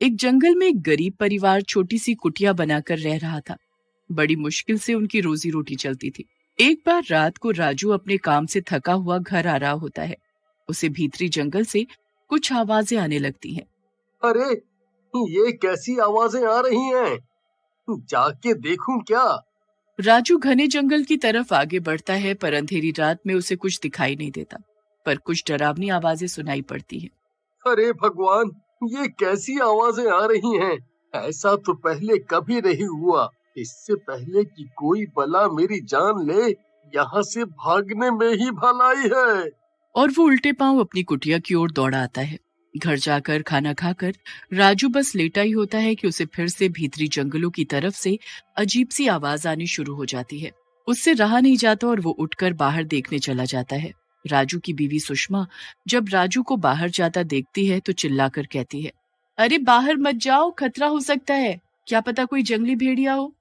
एक जंगल में एक गरीब परिवार छोटी सी कुटिया बनाकर रह रहा था। बड़ी मुश्किल से उनकी रोजी रोटी चलती थी। एक बार रात को राजू अपने काम से थका हुआ घर आ रहा होता है। उसे भीतरी जंगल से कुछ आवाजें आने लगती हैं। अरे, ये कैसी आवाजें आ रही हैं? जाके देखूं क्या? राजू घने जंगल की तरफ आगे बढ़ता है, पर अंधेरी रात में उसे कुछ दिखाई नहीं देता, पर कुछ डरावनी आवाजें सुनाई पड़ती हैं। अरे भगवान, ये कैसी आवाजें आ रही हैं? ऐसा तो पहले कभी नहीं हुआ। इससे पहले कि कोई बला मेरी जान ले, यहाँ से भागने में ही भलाई है। और वो उल्टे पांव अपनी कुटिया की ओर दौड़ा आता है। घर जाकर खाना खाकर राजू बस लेटा ही होता है कि उसे फिर से भीतरी जंगलों की तरफ से अजीब सी आवाज आनी शुरू हो जाती है। उससे रहा नहीं जाता और वो उठकर बाहर देखने चला जाता है। राजू की बीवी सुषमा जब राजू को बाहर जाता देखती है तो चिल्लाकर कहती है, अरे बाहर मत जाओ, खतरा हो सकता है, क्या पता कोई जंगली भेड़िया हो।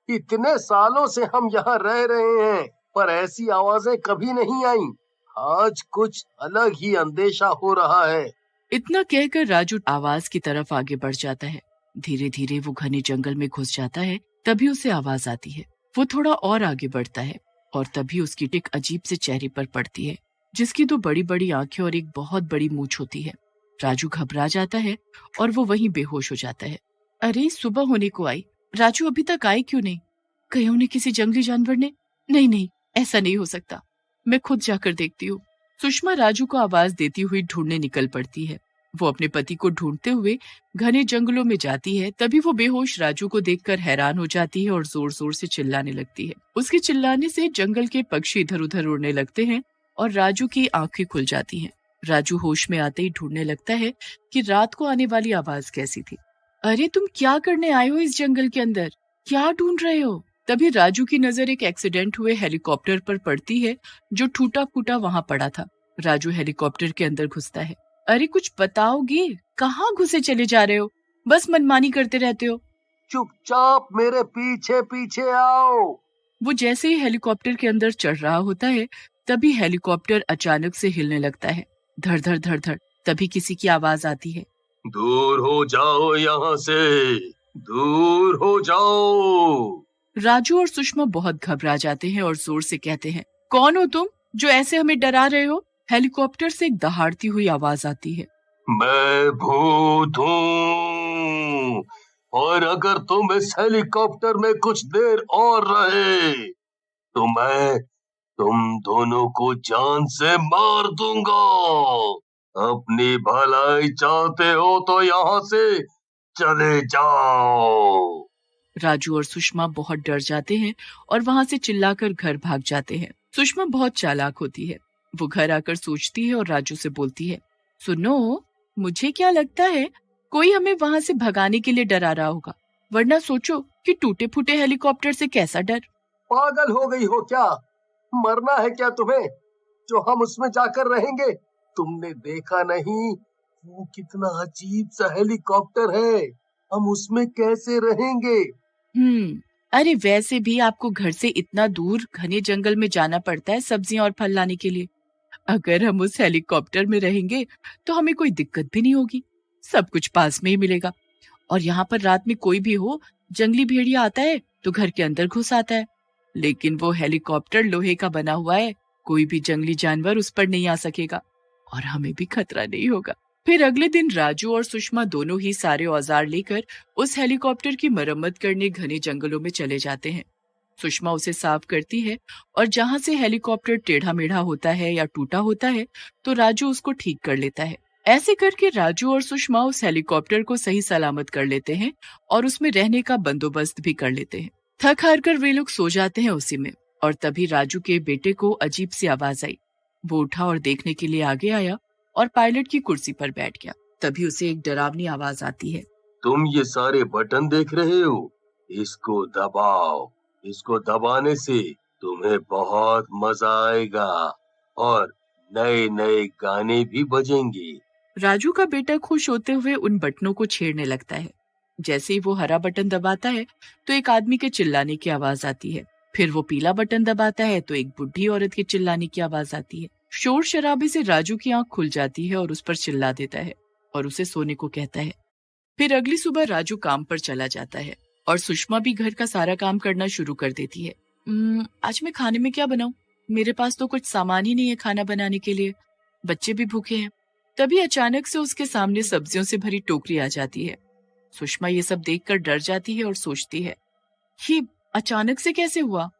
इतने सालों से हम यहाँ रह रहे हैं, पर ऐसी आवाजें कभी नहीं आई। आज कुछ अलग ही अंदेशा हो रहा है। इतना कहकर राजू आवाज की तरफ आगे बढ़ जाता है। धीरे धीरे वो घने जंगल में घुस जाता है। तभी उसे आवाज आती है। वो थोड़ा और आगे बढ़ता है और तभी उसकी एक अजीब से चेहरे पर पड़ती है, जिसकी दो बड़ी बड़ी आंखें और एक बहुत बड़ी मूंछ होती है। राजू घबरा जाता है और वो वहीं बेहोश हो जाता है। अरे सुबह होने को आई, राजू अभी तक आए क्यों नहीं? कहीं उन्हें किसी जंगली जानवर ने? नहीं नहीं, ऐसा नहीं हो सकता, मैं खुद जाकर देखती हूँ। सुषमा राजू को आवाज देती हुई ढूंढने निकल पड़ती है। वो अपने पति को ढूंढते हुए घने जंगलों में जाती है। तभी वो बेहोश राजू को देखकर हैरान हो जाती है और जोर जोर से चिल्लाने लगती है। उसके चिल्लाने से जंगल के पक्षी इधर उधर उड़ने लगते हैं और राजू की आंखें खुल जाती हैं। राजू होश में आते ही ढूंढने लगता है कि रात को आने वाली आवाज कैसी थी। अरे तुम क्या करने आए हो इस जंगल के अंदर? क्या ढूंढ रहे हो? तभी राजू की नजर एक एक्सीडेंट हुए हेलीकॉप्टर पर पड़ती है, जो टूटा फूटा वहां पड़ा था। राजू हेलीकॉप्टर के अंदर घुसता है। अरे कुछ बताओगे, कहाँ घुसे चले जा रहे हो? बस मनमानी करते रहते हो। चुपचाप मेरे पीछे पीछे आओ। वो जैसे ही हेलीकॉप्टर के अंदर चढ़ रहा होता है, तभी हेलीकॉप्टर अचानक से हिलने लगता है। धड़ धड़ धड़ धड़। तभी किसी की आवाज आती है, दूर हो जाओ यहाँ से, दूर हो जाओ। राजू और सुषमा बहुत घबरा जाते हैं और जोर से कहते हैं, कौन हो तुम जो ऐसे हमें डरा रहे हो? हेलीकॉप्टर से एक दहाड़ती हुई आवाज आती है, मैं भूत हूँ, और अगर तुम इस हेलीकॉप्टर में कुछ देर और रहे तो मैं तुम दोनों को जान से मार दूंगा। अपनी भलाई चाहते हो तो यहाँ से चले जाओ। राजू और सुषमा बहुत डर जाते हैं और वहां से चिल्लाकर घर भाग जाते हैं। सुषमा बहुत चालाक होती है। वो घर आकर सोचती है और राजू से बोलती है, सुनो, मुझे क्या लगता है कोई हमें वहां से भगाने के लिए डरा रहा होगा, वरना सोचो कि टूटे फूटे हेलीकॉप्टर से कैसा डर। पागल हो गई हो क्या? मरना है क्या तुम्हें, जो हम उसमें जाकर रहेंगे? तुमने देखा नहीं वो कितना अजीब सा हेलीकॉप्टर है? हम उसमें कैसे रहेंगे? अरे वैसे भी आपको घर से इतना दूर घने जंगल में जाना पड़ता है सब्जियां और फल लाने के लिए। अगर हम उस हेलीकॉप्टर में रहेंगे तो हमें कोई दिक्कत भी नहीं होगी, सब कुछ पास में ही मिलेगा। और यहाँ पर रात में कोई भी हो, जंगली भेड़िया आता है तो घर के अंदर घुस आता है, लेकिन वो हेलीकॉप्टर लोहे का बना हुआ है, कोई भी जंगली जानवर उस पर नहीं आ सकेगा और हमें भी खतरा नहीं होगा। फिर अगले दिन राजू और सुषमा दोनों ही सारे औजार लेकर उस हेलीकॉप्टर की मरम्मत करने घने जंगलों में चले जाते हैं। सुषमा उसे साफ करती है और जहां से हेलीकॉप्टर टेढ़ा मेढ़ा होता है या टूटा होता है तो राजू उसको ठीक कर लेता है। ऐसे करके राजू और सुषमा उस हेलीकॉप्टर को सही सलामत कर लेते हैं और उसमें रहने का बंदोबस्त भी कर लेते हैं। थक हार कर वे लोग सो जाते हैं उसी में, और तभी राजू के बेटे को अजीब सी आवाज आई। वो उठा और देखने के लिए आगे आया और पायलट की कुर्सी पर बैठ गया। तभी उसे एक डरावनी आवाज आती है, तुम ये सारे बटन देख रहे हो, इसको दबाओ। इसको दबाने से तुम्हें बहुत मजा आएगा और नए नए गाने भी बजेंगे। राजू का बेटा खुश होते हुए उन बटनों को छेड़ने लगता है। जैसे ही वो हरा बटन दबाता है तो एक आदमी के चिल्लाने की आवाज आती है। फिर वो पीला बटन दबाता है तो एक बुढ़ी औरत के चिल्लाने की आवाज आती है। शोर शराबे से राजू की आंख खुल जाती है और उस पर चिल्ला देता है और उसे सोने को कहता है। फिर अगली सुबह राजू काम पर चला जाता है और सुषमा भी घर का सारा काम करना शुरू कर देती है। आज मैं खाने में क्या बनाऊं? मेरे पास तो कुछ सामान ही नहीं है खाना बनाने के लिए। बच्चे भी भूखे हैं। तभी अचानक से उसके सामने सब्जियों से भरी टोकरी आ जाती है। सुषमा ये सब देखकर डर जाती है और सोचती है, ये अचानक से कैसे हुआ?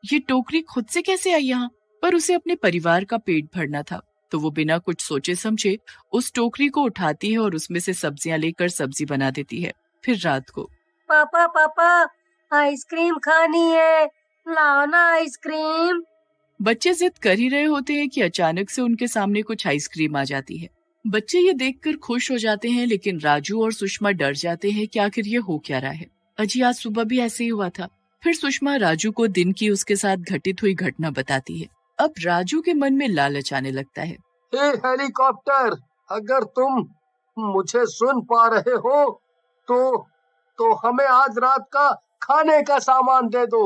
ये टोकरी खुद से कैसे आई यहाँ? पर उसे अपने परिवार का पेट भरना था, तो वो बिना कुछ सोचे समझे उस टोकरी को उठाती है और उसमें से सब्जियां लेकर सब्जी बना देती है। फिर रात को, पापा पापा आइसक्रीम खानी है, लाओ ना आइसक्रीम। बच्चे जिद कर ही रहे होते हैं कि अचानक से उनके सामने कुछ आइसक्रीम आ जाती है। बच्चे ये देखकर खुश हो जाते हैं, लेकिन राजू और सुषमा डर जाते हैं कि आखिर ये हो क्या रहा है। अजी आज सुबह भी ऐसे ही हुआ था। फिर सुषमा राजू को दिन की उसके साथ घटित हुई घटना बताती है। अब राजू के मन में लालच आने लगता है। हे हेलीकॉप्टर, अगर तुम मुझे सुन पा रहे हो तो हमें आज रात का खाने का सामान दे दो।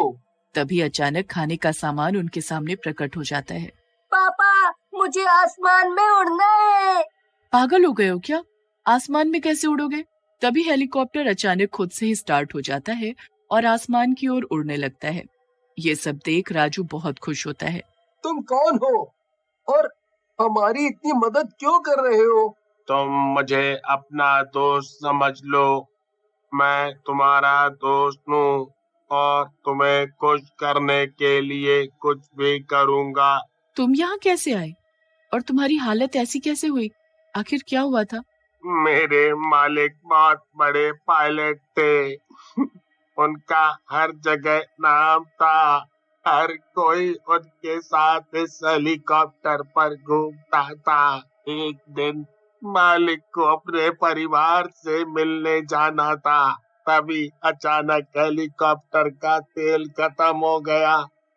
तभी अचानक खाने का सामान उनके सामने प्रकट हो जाता है। पापा मुझे आसमान में उड़ना है। पागल हो गए हो क्या? आसमान में कैसे उड़ोगे? तभी हेलीकॉप्टर अचानक खुद से ही स्टार्ट हो जाता है और आसमान की ओर उड़ने लगता है। ये सब देख राजू बहुत खुश होता है। तुम कौन हो और हमारी इतनी मदद क्यों कर रहे हो? तुम मुझे अपना दोस्त समझ लो। मैं तुम्हारा दोस्त हूँ और तुम्हें खुश करने के लिए कुछ भी करूँगा। तुम यहाँ कैसे आए और तुम्हारी हालत ऐसी कैसे हुई? आखिर क्या हुआ था? मेरे मालिक बहुत बड़े पायलट थे। उनका हर जगह नाम था। हर कोई उनके साथ इस हेलीकॉप्टर पर घूमता था। एक दिन मालिक को अपने परिवार से मिलने जाना था। तभी अचानक हेलीकॉप्टर का तेल खत्म हो गया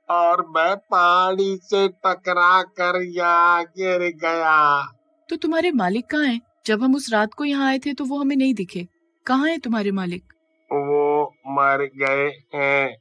और मैं पहाड़ी से टकरा कर यहाँ गिर गया। तो तुम्हारे मालिक कहाँ हैं? जब हम उस रात को यहाँ आए थे तो वो हमें नहीं दिखे। कहाँ हैं तुम्हारे मालिक? वो मर गए हैं,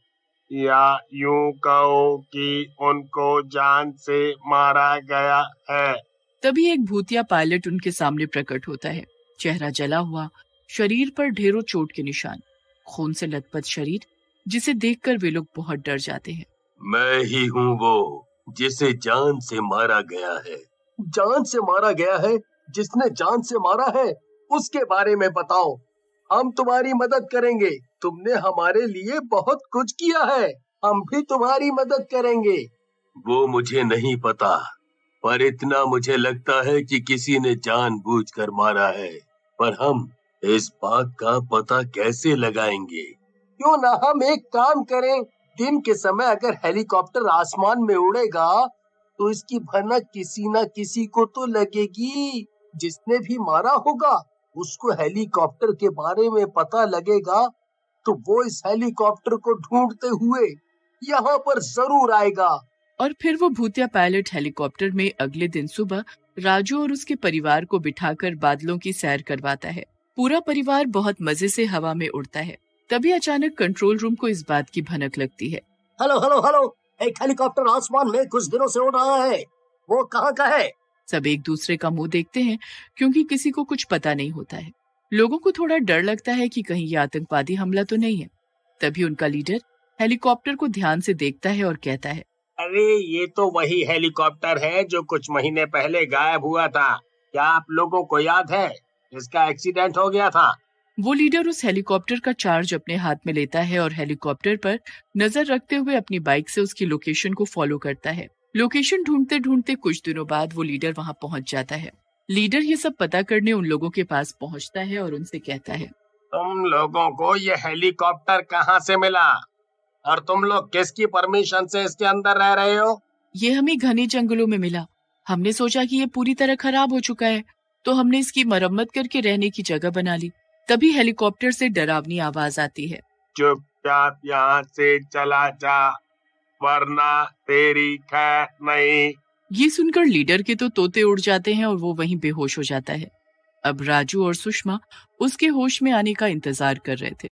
या यूं कहो कि उनको जान से मारा गया है। तभी एक भूतिया पायलट उनके सामने प्रकट होता है। चेहरा जला हुआ, शरीर पर ढेरों चोट के निशान, खून से लथपथ शरीर, जिसे देखकर वे लोग बहुत डर जाते हैं। मैं ही हूँ वो जिसे जान से मारा गया है। जान से मारा गया है? जिसने जान से मारा है उसके बारे में बताओ। हम तुम्हारी मदद करेंगे। तुमने हमारे लिए बहुत कुछ किया है। हम भी तुम्हारी मदद करेंगे। वो मुझे नहीं पता, पर इतना मुझे लगता है कि किसी ने जानबूझकर मारा है। पर हम इस बात का पता कैसे लगाएंगे? क्यों ना हम एक काम करें, दिन के समय अगर हेलीकॉप्टर आसमान में उड़ेगा तो इसकी भनक किसी न किसी को तो लगेगी। जिसने भी मारा होगा उसको हेलीकॉप्टर के बारे में पता लगेगा, तो वो इस हेलीकॉप्टर को ढूंढते हुए यहाँ पर जरूर आएगा। और फिर वो भूतिया पायलट हेलीकॉप्टर में अगले दिन सुबह राजू और उसके परिवार को बिठाकर बादलों की सैर करवाता है। पूरा परिवार बहुत मजे से हवा में उड़ता है। तभी अचानक कंट्रोल रूम को इस बात की भनक लगती है। हेलो हेलो हेलो, एक हेलीकॉप्टर आसमान में कुछ दिनों से उड़ रहा है। वो कहाँ का है? सब एक दूसरे का मुंह देखते हैं, क्योंकि किसी को कुछ पता नहीं होता है। लोगों को थोड़ा डर लगता है कि कहीं ये आतंकवादी हमला तो नहीं है। तभी उनका लीडर हेलीकॉप्टर को ध्यान से देखता है और कहता है, अरे ये तो वही हेलीकॉप्टर है जो कुछ महीने पहले गायब हुआ था। क्या आप लोगों को याद है? इसका एक्सीडेंट हो गया था। वो लीडर उस हेलीकॉप्टर का चार्ज अपने हाथ में लेता है और हेलीकॉप्टर पर नजर रखते हुए अपनी बाइक से उसकी लोकेशन को फॉलो करता है। लोकेशन ढूंढते ढूंढते कुछ दिनों बाद वो लीडर वहां पहुंच जाता है। लीडर ये सब पता करने उन लोगों के पास पहुंचता है और उनसे कहता है, तुम लोगों को ये हेलीकॉप्टर कहाँ से मिला और तुम लोग किसकी परमिशन से इसके अंदर रह रहे हो? ये हमें घने जंगलों में मिला। हमने सोचा कि ये पूरी तरह खराब हो चुका है, तो हमने इसकी मरम्मत करके रहने की जगह बना ली। तभी हेलीकॉप्टर से डरावनी आवाज आती है, चुपचाप यहाँ से चला जा, वरना तेरी खैर नहीं। ये सुनकर लीडर के तो तोते उड़ जाते हैं और वो वहीं बेहोश हो जाता है। अब राजू और सुषमा उसके होश में आने का इंतजार कर रहे थे।